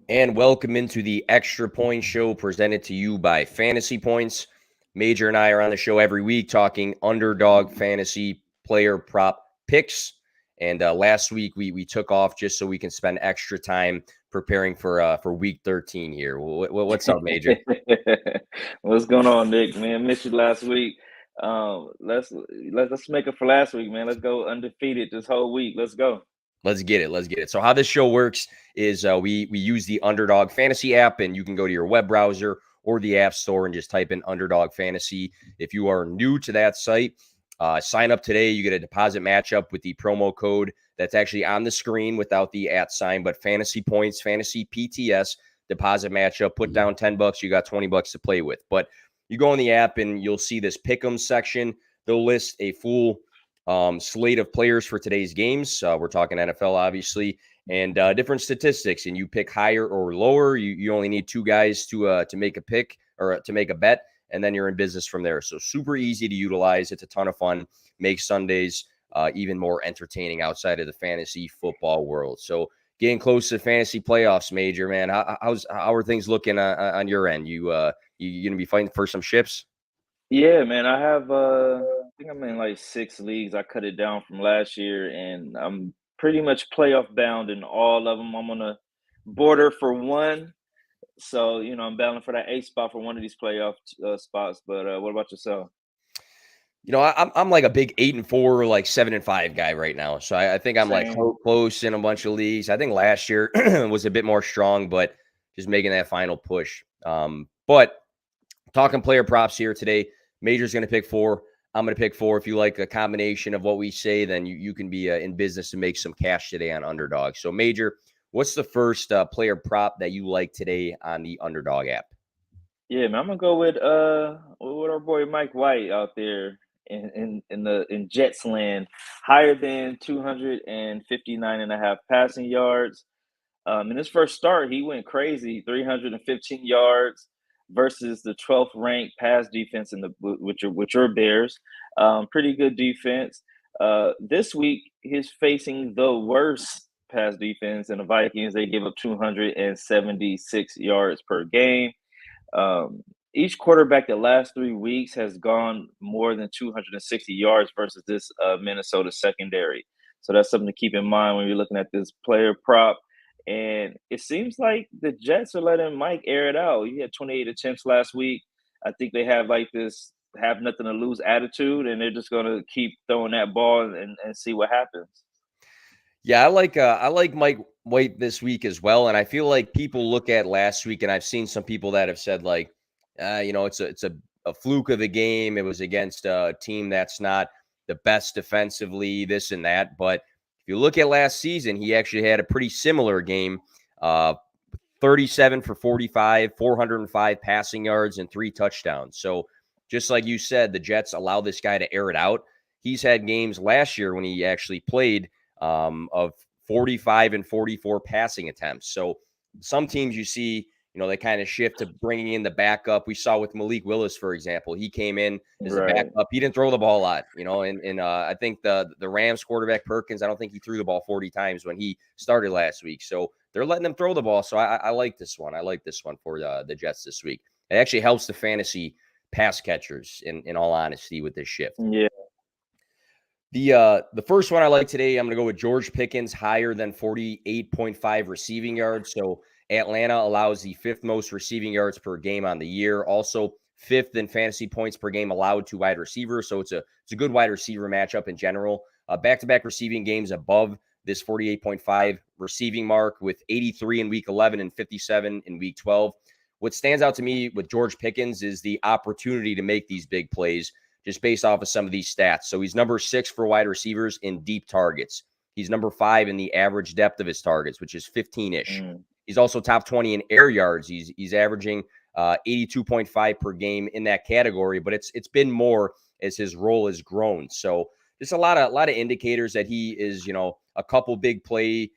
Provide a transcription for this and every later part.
And welcome into the Extra Point Show presented to you by Fantasy Points. Major and I are on the show every week talking underdog fantasy player prop picks. And last week we took off just so we can spend extra time preparing for week 13 here. What's up, Major? What's going on, Nick? Man, missed you last week. Let's make it for last week, man. Let's go undefeated this whole week. Let's go. Let's get it. Let's get it. So how this show works is we use the Underdog Fantasy app, and you can go to your web browser or the App Store and just type in Underdog Fantasy. If you are new to that site, sign up today. You get a deposit matchup with the promo code that's actually on the screen without the @ sign, but Fantasy Points, Fantasy PTS deposit matchup. Put down $10. You got $20 to play with. But you go in the app and you'll see this Pick'em section. They'll list a full slate of players for today's games. We're talking NFL, obviously, and different statistics. And you pick higher or lower. You only need two guys to make a pick or to make a bet, and then you're in business from there. So super easy to utilize. It's a ton of fun. Makes Sundays even more entertaining outside of the fantasy football world. So getting close to fantasy playoffs, Major, man. How are things looking on your end? You gonna be fighting for some ships? Yeah, man. I think I'm in like 6 leagues. I cut it down from last year, and I'm pretty much playoff bound in all of them. I'm on a border for one, so I'm battling for that 8 spot for one of these playoff spots. But what about yourself? I'm like a big 8-4, like 7-5 guy right now. So I think I'm like Same. close in a bunch of leagues. I think last year was a bit more strong, but just making that final push. But talking player props here today, Major's going to pick four. I'm going to pick four. If you like a combination of what we say, then you can be in business to make some cash today on Underdog. So Major, what's the first player prop that you like today on the Underdog app? Yeah, man. I'm gonna go with our boy Mike White out there in Jets land, higher than 259 and a half passing yards. In his first start, he went crazy, 315 yards versus the 12th ranked pass defense in the with your Bears. Pretty good defense. This week, he's facing the worst pass defense in the Vikings. They give up 276 yards per game. Um, each quarterback the last 3 weeks has gone more than 260 yards versus this Minnesota secondary. So that's something to keep in mind when you're looking at this player prop. And it seems like the Jets are letting Mike air it out. He had 28 attempts last week. I think they have like this have nothing to lose attitude, and they're just going to keep throwing that ball and see what happens. Yeah, I like Mike White this week as well, and I feel like people look at last week, and I've seen some people that have said like, it's a fluke of the game. It was against a team that's not the best defensively, this and that. But if you look at last season, he actually had a pretty similar game. 37 for 45, 405 passing yards, and 3 touchdowns. So just like you said, the Jets allow this guy to air it out. He's had games last year when he actually played of 45 and 44 passing attempts. So some teams you see, they kind of shift to bringing in the backup. We saw with Malik Willis, for example. He came in as a Right. backup. He didn't throw the ball a lot, and I think the Rams quarterback Perkins, I don't think he threw the ball 40 times when he started last week. So they're letting him throw the ball. So I like this one. I like this one for the Jets this week. It actually helps the fantasy pass catchers, in all honesty, with this shift. Yeah. The first one I like today, I'm going to go with George Pickens, higher than 48.5 receiving yards. So Atlanta allows the fifth most receiving yards per game on the year. Also, fifth in fantasy points per game allowed to wide receivers. So it's a good wide receiver matchup in general. Back-to-back receiving games above this 48.5 receiving mark, with 83 in week 11 and 57 in week 12. What stands out to me with George Pickens is the opportunity to make these big plays just based off of some of these stats. So he's number 6 for wide receivers in deep targets. He's number 5 in the average depth of his targets, which is 15-ish. Mm. He's also top 20 in air yards. He's averaging 82.5 per game in that category, but it's been more as his role has grown. So just a lot of indicators that he is, a couple big play.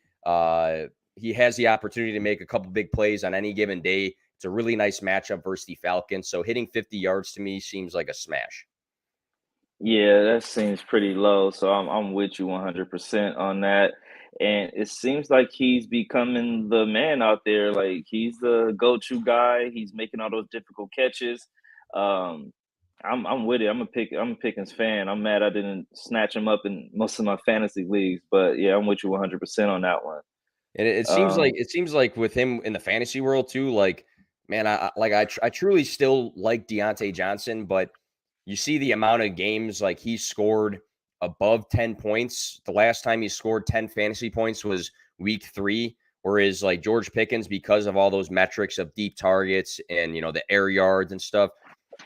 He has the opportunity to make a couple big plays on any given day. It's a really nice matchup versus the Falcons. So hitting 50 yards to me seems like a smash. Yeah, that seems pretty low. So I'm with you 100% on that. And it seems like he's becoming the man out there. Like he's the go-to guy. He's making all those difficult catches. Um, I'm with it. I'm a Pickens fan. I'm mad I didn't snatch him up in most of my fantasy leagues, but yeah, I'm with you 100% on that one. And it seems like with him in the fantasy world too, like man, I truly still like Deontay Johnson, but you see the amount of games like he scored above 10 points. The last time he scored 10 fantasy points was week 3. Whereas like George Pickens, because of all those metrics of deep targets and the air yards and stuff,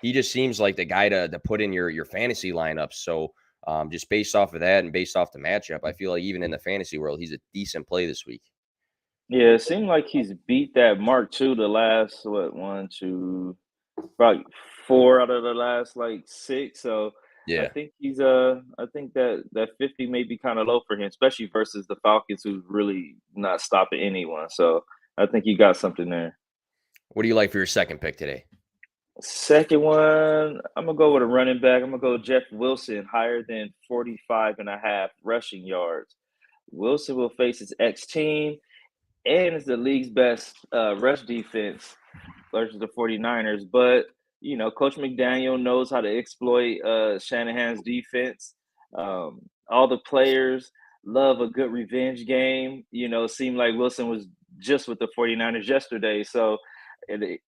he just seems like the guy to put in your fantasy lineup. So just based off of that and based off the matchup, I feel like even in the fantasy world, he's a decent play this week. Yeah, it seemed like he's beat that mark too. The last what one, two, about 4 out of the last like 6. So I Yeah. think I think that 50 may be kind of low for him, especially versus the Falcons, who's really not stopping anyone. So I think you got something there. What do you like for your second pick today? Second one, I'm gonna go with a running back. I'm gonna go Jeff Wilson, higher than 45.5 rushing yards. Wilson will face his ex team and is the league's best rush defense versus the 49ers. But, Coach McDaniel knows how to exploit Shanahan's defense. All the players love a good revenge game. It seemed like Wilson was just with the 49ers yesterday. So,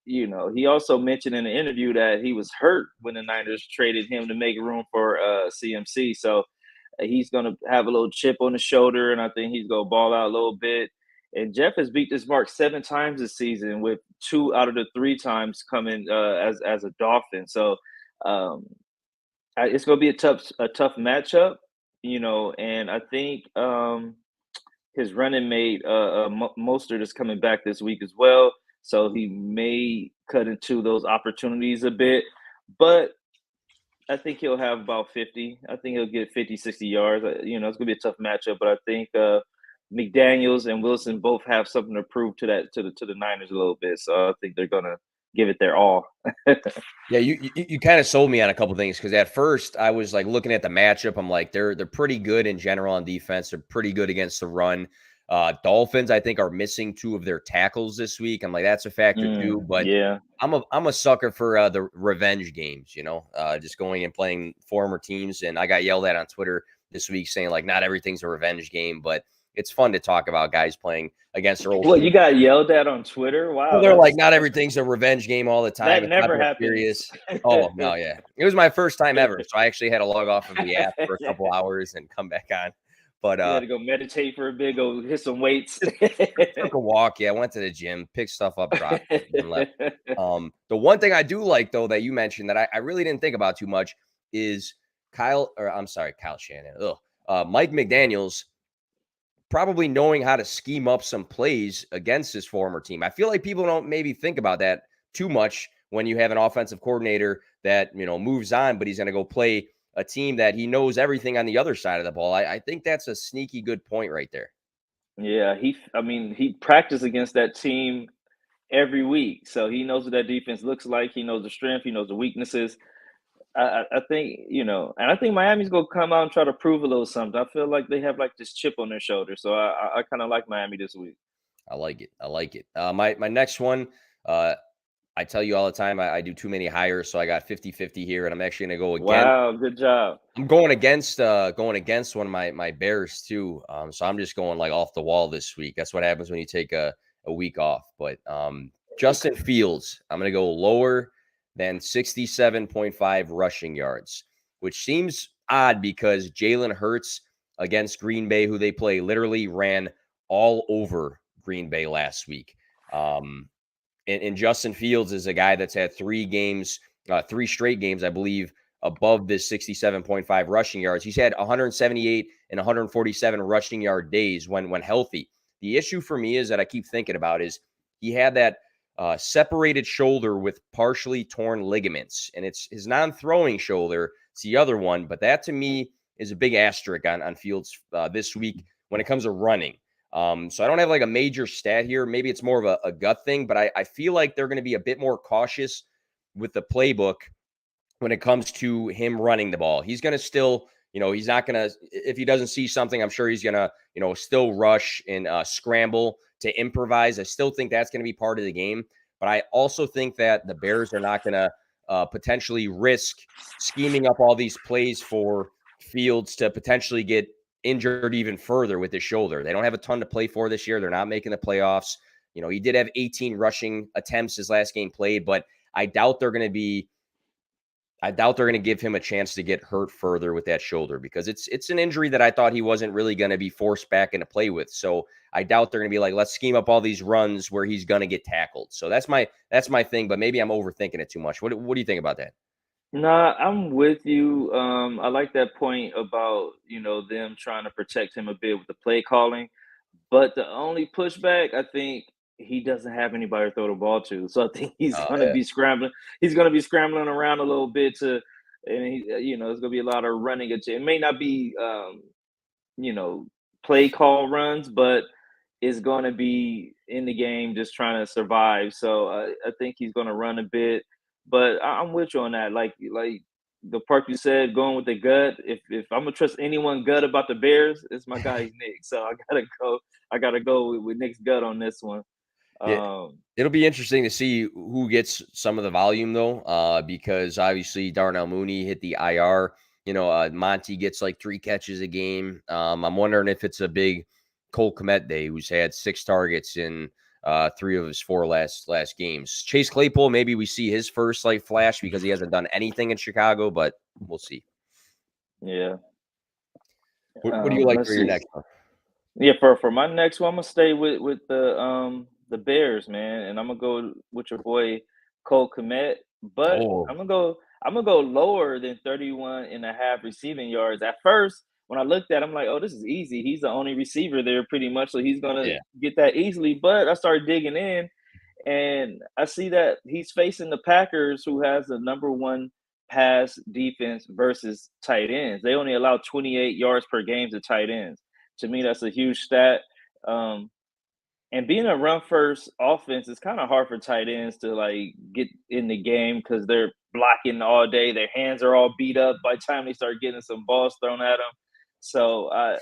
he also mentioned in the interview that he was hurt when the Niners traded him to make room for CMC. So he's going to have a little chip on the shoulder, and I think he's going to ball out a little bit. And Jeff has beat this mark 7 times this season, with 2 out of the 3 times coming as a Dolphin. So um, it's going to be a tough matchup, And I think his running mate Mostert is coming back this week as well, so he may cut into those opportunities a bit, but I think he'll have about 50. I think he'll get 50, 60 yards. It's gonna be a tough matchup, but I think McDaniels and Wilson both have something to prove to the Niners a little bit. So I think they're gonna give it their all. Yeah, you kind of sold me on a couple things because at first I was like looking at the matchup. I'm like, they're pretty good in general on defense. They're pretty good against the run. Dolphins, I think, are missing 2 of their tackles this week. I'm like, that's a factor too. But Yeah. I'm a sucker for the revenge games. Just going and playing former teams. And I got yelled at on Twitter this week saying like not everything's a revenge game, but it's fun to talk about guys playing against their old Well, team. you got yelled at on Twitter? Well, Wow, they're like, not everything's a revenge game all the time. that It's not never that happens. serious. Oh, no, yeah. It was my first time ever, so I actually had to log off of the app for a couple hours and come back on. But You had to go meditate for a bit, go hit some weights. took a walk. Yeah, went to the gym, picked stuff up, dropped it, and left. The one thing I do like, though, that you mentioned that I really didn't think about too much is Kyle Shanahan. Mike McDaniels probably knowing how to scheme up some plays against his former team. I feel like people don't maybe think about that too much when you have an offensive coordinator that, moves on, but he's going to go play a team that he knows everything on the other side of the ball. I think that's a sneaky good point right there. Yeah, he practiced against that team every week, so he knows what that defense looks like. He knows the strength, he knows the weaknesses. I think, and I think Miami's gonna come out and try to prove a little something. I feel like they have like this chip on their shoulder, so I kind of like Miami this week. I like it. I like it. My next one, I tell you all the time, I do too many hires, so I got 50-50 here, and I'm actually going to go against. Wow, good job. I'm going against one of my Bears too. So I'm just going like off the wall this week. That's what happens when you take a week off. But Justin Fields, I'm going to go lower than 67.5 rushing yards, which seems odd because Jalen Hurts against Green Bay, who they play, literally ran all over Green Bay last week. And Justin Fields is a guy that's had 3 straight games, I believe, above this 67.5 rushing yards. He's had 178 and 147 rushing yard days when healthy. The issue for me is that I keep thinking about is he had that separated shoulder with partially torn ligaments, and it's his non-throwing shoulder. It's the other one, but that to me is a big asterisk on Fields this week when it comes to running. So I don't have like a major stat here. Maybe it's more of a gut thing, but I feel like they're going to be a bit more cautious with the playbook when it comes to him running the ball. He's going to still, he's not going to, if he doesn't see something, I'm sure he's going to, still rush and scramble to improvise. I still think that's going to be part of the game. But I also think that the Bears are not going to potentially risk scheming up all these plays for Fields to potentially get injured even further with his shoulder. They don't have a ton to play for this year. They're not making the playoffs. He did have 18 rushing attempts his last game played, but I doubt they're going to give him a chance to get hurt further with that shoulder, because it's an injury that I thought he wasn't really going to be forced back into play with. So I doubt they're going to be like, let's scheme up all these runs where he's going to get tackled. So that's my thing, but maybe I'm overthinking it too much. What do you think about that? Nah, I'm with you. I like that point about, them trying to protect him a bit with the play calling. But the only pushback, I think he doesn't have anybody to throw the ball to. So I think he's Oh, gonna yeah. be scrambling. He's gonna be scrambling around a little bit and it's gonna be a lot of running. It may not be, you know, play call runs, but is going to be in the game just trying to survive. So I think he's going to run a bit, but I'm with you on that. Like the part you said, going with the gut. If I'm gonna trust anyone gut about the Bears, it's my guy Nick. So I gotta go with Nick's gut on this one. Yeah. Um, It'll be interesting to see who gets some of the volume, though, because obviously Darnell Mooney hit the IR. Monty gets like 3 catches a game. I'm wondering if it's a big Cole Kmet day, who's had 6 targets in 3 of his 4 last games. Chase Claypool, maybe we see his first like flash because he hasn't done anything in Chicago, but we'll see. yeah. What do you like Let's for your see. next one? Yeah, for my next one, I'm gonna stay with the Bears, man, and I'm gonna go with your boy Cole Kmet, but Oh, I'm gonna go lower than 31 and a half receiving yards. At first, when I looked at him, I'm like, oh, this is easy. He's the only receiver there pretty much, so he's gonna yeah. get that easily. But I started digging in, and I see that he's facing the Packers, who has the number one pass defense versus tight ends. They only allow 28 yards per game to tight ends. To me, that's a huge stat. Um, and being a run first offense, it's kind of hard for tight ends to like get in the game because they're blocking all day. Their hands are all beat up by the time they start getting some balls thrown at them. So, I'm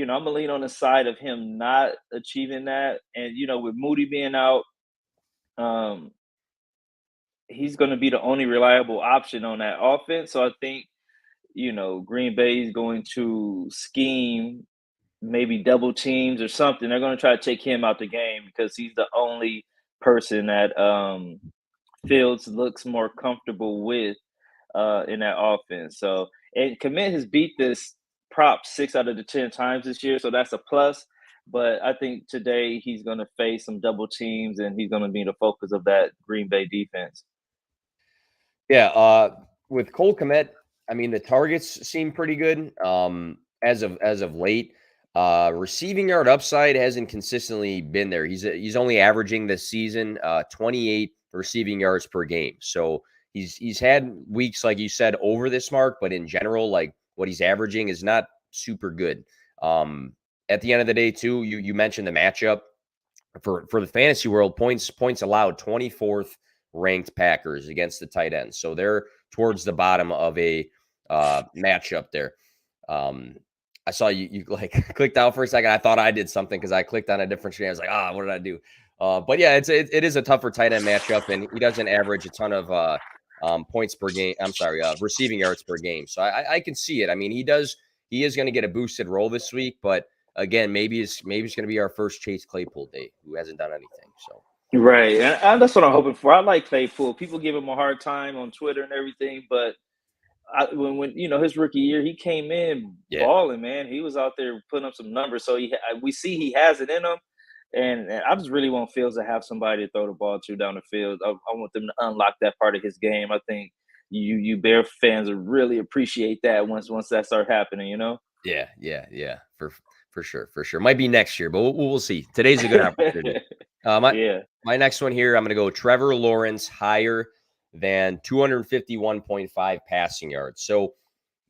gonna lean on the side of him not achieving that. And with Moody being out, um, he's going to be the only reliable option on that offense. So I think Green Bay is going to scheme maybe double teams or something. They're going to try to take him out the game because he's the only person that Fields looks more comfortable with in that offense. So, and Commit has beat this prop 6 out of the 10 times this year, so that's a plus. But I think today he's going to face some double teams and he's going to be the focus of that Green Bay defense. Yeah, with Cole Kmet, I mean the targets seem pretty good. As of late, receiving yard upside hasn't consistently been there. He's only averaging this season 28 receiving yards per game. So he's had weeks like you said over this mark, but in general, like what he's averaging is not super good. At the end of the day, too, you mentioned the matchup for the fantasy world, points allowed 24th ranked Packers against the tight ends. So they're towards the bottom of a matchup there. I saw you like clicked out for a second. I thought I did something because I clicked on a different screen. I was like, what did I do? But yeah, it is a tougher tight end matchup, and he doesn't average a ton of points per game. I'm sorry, receiving yards per game. So I can see it. I mean, he is going to get a boosted role this week, but again, maybe it's going to be our first Chase Claypool day, who hasn't done anything. So Right, and that's what I'm hoping for. I like Claypool. People give him a hard time on Twitter and everything, but when his rookie year, he came in yeah, balling, man. He was out there putting up some numbers, so we see he has it in him. And I just really want Fields to have somebody to throw the ball to down the field. I want them to unlock that part of his game. I think you Bear fans will really appreciate that once that starts happening. yeah, for sure. Might be next year, but we'll see. Today's a good opportunity. My Yeah. my next one here, I'm going to go Trevor Lawrence higher than 251.5 passing yards. So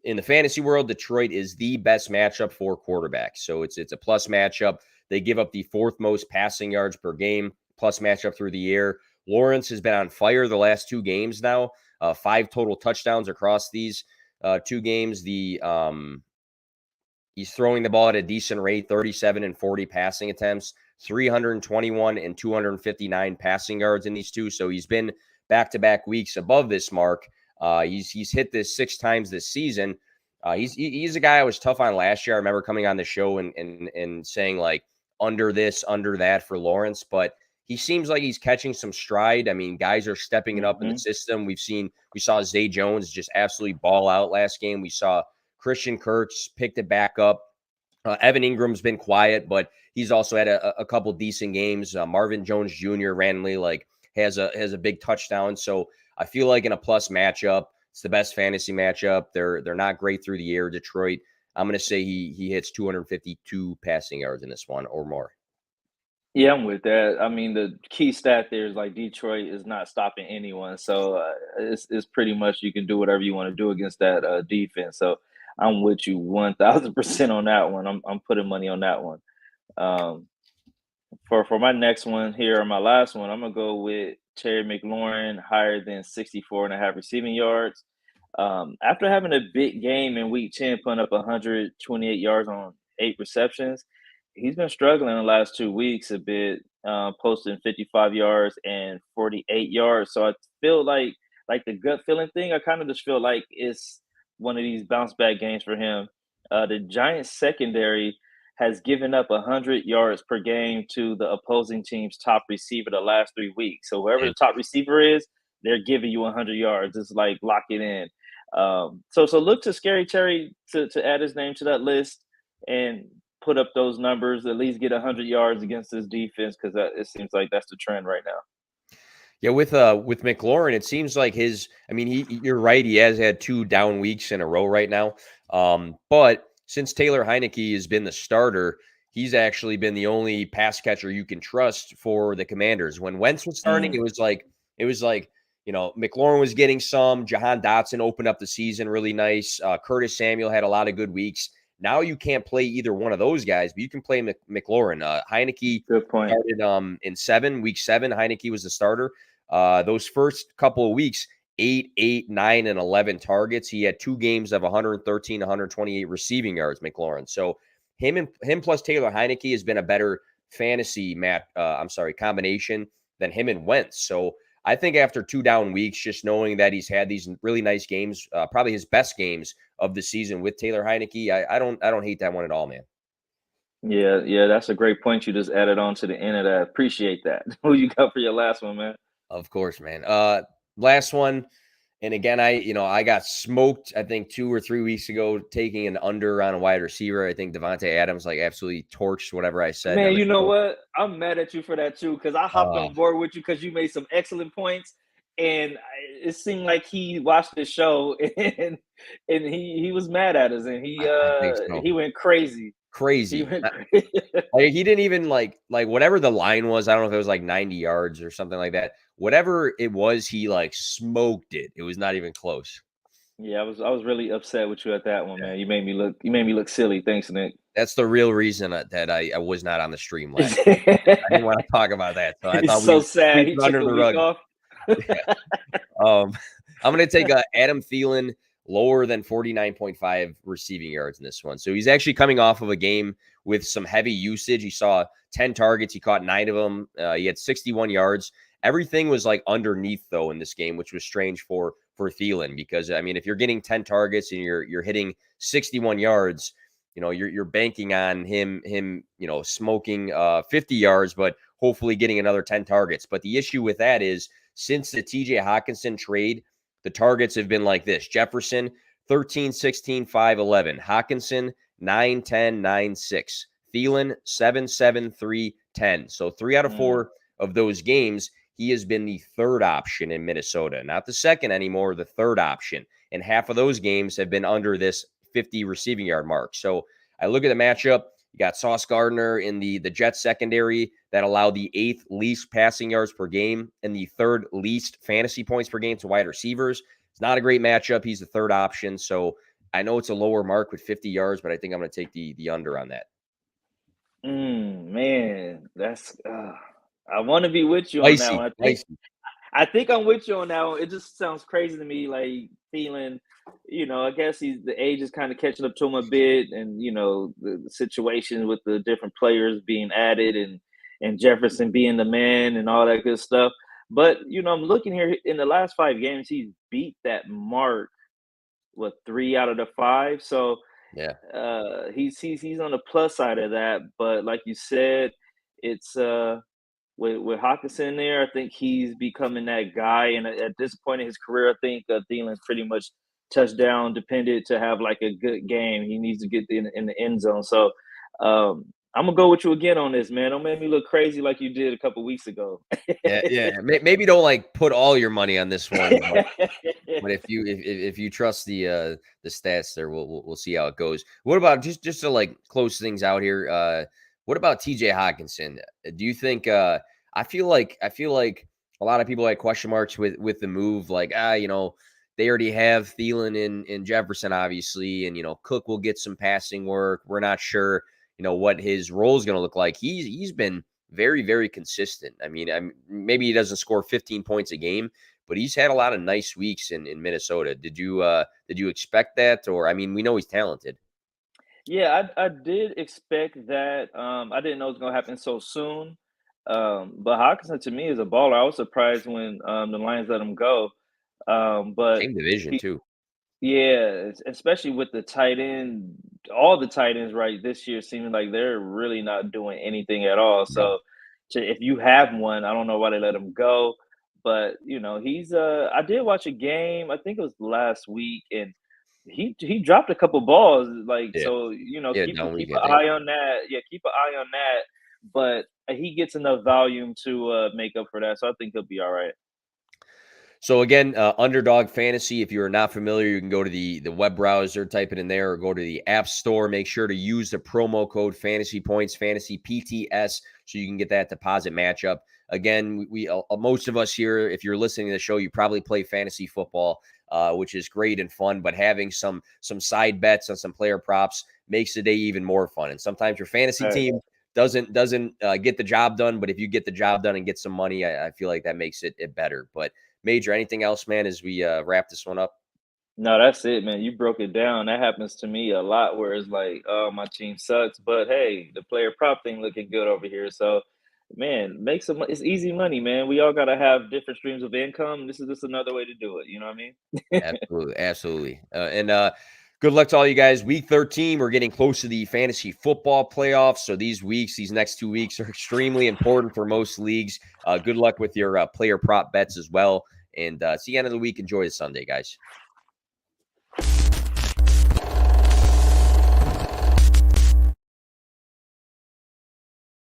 in the fantasy world, Detroit is the best matchup for quarterbacks. So it's a plus matchup. They give up the 4th most passing yards per game, plus matchup through the air. Lawrence has been on fire the last 2 games now, 5 total touchdowns across these. 2 games. He's throwing the ball at a decent rate, 37 and 40 passing attempts, 321 and 259 passing yards in these two. So he's been back-to-back weeks above this mark. He's hit this 6 times this season. He's a guy I was tough on last year. I remember coming on the show and saying like under this, under that for Lawrence, but he seems like he's catching some stride. I mean, guys are stepping it up in the system. We saw Zay Jones just absolutely ball out last game. We saw Christian Kirk's picked it back up. Evan Ingram's been quiet, but he's also had a couple decent games. Marvin Jones Jr. randomly has a big touchdown. So I feel like in a plus matchup, it's the best fantasy matchup. They're not great through the air, Detroit. I'm going to say he hits 252 passing yards in this one or more. Yeah, I'm with that. I mean, the key stat there is like Detroit is not stopping anyone, so it's pretty much you can do whatever you want to do against that defense. So I'm with you 1,000% on that one. I'm putting money on that one. Um, for my next one here, or my last one, I'm gonna go with Terry McLaurin higher than 64.5 receiving yards. After having a big game in week 10, putting up 128 yards on 8 receptions, he's been struggling in the last 2 weeks a bit, posting 55 yards and 48 yards. So I feel like the gut feeling thing, I kind of just feel like it's one of these bounce back games for him. The Giants secondary has given up 100 yards per game to the opposing team's top receiver the last 3 weeks. So whoever the top receiver is, they're giving you 100 yards. It's like lock it in. So look to Scary Terry to add his name to that list and put up those numbers, at least get 100 yards against this defense, because it seems like that's the trend right now. Yeah, with McLaurin, it seems like you're right. He has had 2 down weeks in a row right now. But since Taylor Heineke has been the starter, he's actually been the only pass catcher you can trust for the Commanders. When Wentz was starting, it was like McLaurin was getting some. Jahan Dotson opened up the season really nice. Curtis Samuel had a lot of good weeks. Now you can't play either one of those guys, but you can play McLaurin. Heineke Good point. started in week 7. Heineke was the starter. Those first couple of weeks, 8, 9, and 11 targets. He had 2 games of 113, 128 receiving yards, McLaurin. So him plus Taylor Heineke has been a better fantasy combination than him and Wentz. So I think after 2 down weeks, just knowing that he's had these really nice games, probably his best games of the season with Taylor Heineke, I don't hate that one at all, man. Yeah, that's a great point you just added on to the end of that. Appreciate that. Who you got for your last one, man? Of course, man. Last one, and again, I got smoked, I think 2 or 3 weeks ago, taking an under on a wide receiver. I think Devontae Adams absolutely torched whatever I said. Man, you know what? I'm mad at you for that too, because I hopped on board with you because you made some excellent points, and it seemed like he watched the show and he was mad at us, and I think so. he went crazy. Crazy. He didn't even like whatever the line was. I don't know if it was like 90 yards or something like that. Whatever it was, he smoked it. It was not even close. Yeah, I was really upset with you at that one, man. You made me look silly. Thanks, Nick. That's the real reason that I was not on the stream last week. I didn't want to talk about that. So I thought so sad. He took under a the week rug. off. Yeah. I'm going to take Adam Thielen lower than 49.5 receiving yards in this one. So he's actually coming off of a game with some heavy usage. He saw 10 targets. He caught 9 of them. He had 61 yards. Everything was underneath though in this game, which was strange for Thielen, because if you're getting 10 targets and you're hitting 61 yards, you're banking on him smoking 50 yards, but hopefully getting another 10 targets. But the issue with that is, since the TJ Hawkinson trade, the targets have been like this: Jefferson 13, 16, 5, 11; Hawkinson 9, 10, 9, 6; Thielen 7, 7, 3, 10. So 3 out of 4 of those games, he has been the third option in Minnesota, not the second anymore, the third option. And half of those games have been under this 50 receiving yard mark. So I look at the matchup. You got Sauce Gardner in the Jets secondary that allowed the 8th least passing yards per game and the 3rd least fantasy points per game to wide receivers. It's not a great matchup. He's the third option. So I know it's a lower mark with 50 yards, but I think I'm going to take the under on that. Man, that's I want to be with you on that one. I think I'm with you on that one. It just sounds crazy to me, like feeling, I guess the age is kind of catching up to him a bit, and the situation with the different players being added, and Jefferson being the man and all that good stuff. But I'm looking here in the last 5 games, he's beat that mark. What, 3 out of the 5? So Yeah. he's on the plus side of that. But like you said, it's with Hawkinson there, I think he's becoming that guy. And at this point in his career, I think Thielen's pretty much touchdown dependent to have like a good game. He needs to get in the end zone. So I'm gonna go with you again on this, man. Don't make me look crazy like you did a couple weeks ago. Yeah, yeah. Maybe don't like put all your money on this one, but if you trust the stats there, we'll see how it goes. What about just to like close things out here? What about TJ Hawkinson? Do you think? I feel like a lot of people had question marks with the move. Like they already have Thielen in Jefferson, obviously, and Cook will get some passing work. We're not sure what his role is going to look like. He's been very, very consistent. I mean, maybe he doesn't score 15 points a game, but he's had a lot of nice weeks in Minnesota. Did you expect that? Or I mean, we know he's talented. Yeah, I did expect that. I didn't know it was gonna happen so soon. But Hawkinson to me is a baller. I was surprised when the Lions let him go. But Same division he, too. yeah, especially with the tight end, all the tight ends right this year seeming like they're really not doing anything at all. No. So, if you have one, I don't know why they let him go. But he's. I did watch a game. I think it was last week, and he dropped a couple balls. Like Yeah. so, Yeah. keep Down keep week, I an think. eye on that. Yeah, keep an eye on that. But he gets enough volume to make up for that. So I think he'll be all right. So again, Underdog Fantasy. If you are not familiar, you can go to the web browser, type it in there, or go to the App Store. Make sure to use the promo code Fantasy Points, Fantasy PTS, so you can get that deposit matchup. Again, we most of us here, if you're listening to the show, you probably play fantasy football, which is great and fun. But having some side bets on some player props makes the day even more fun. And sometimes your fantasy Right. team doesn't get the job done, but if you get the job done and get some money, I feel like that makes it better. But Major, anything else, man, as we wrap this one up? No, that's it, man. You broke it down. That happens to me a lot where it's like, oh, my team sucks, but hey, the player prop thing looking good over here. So, man, make some. It's easy money, man. We all gotta have different streams of income. This is just another way to do it. You know what I mean? Absolutely, absolutely. And good luck to all you guys. Week 13, we're getting close to the fantasy football playoffs. So these next 2 weeks are extremely important for most leagues. Good luck with your player prop bets as well. And see you end of the week. Enjoy the Sunday, guys.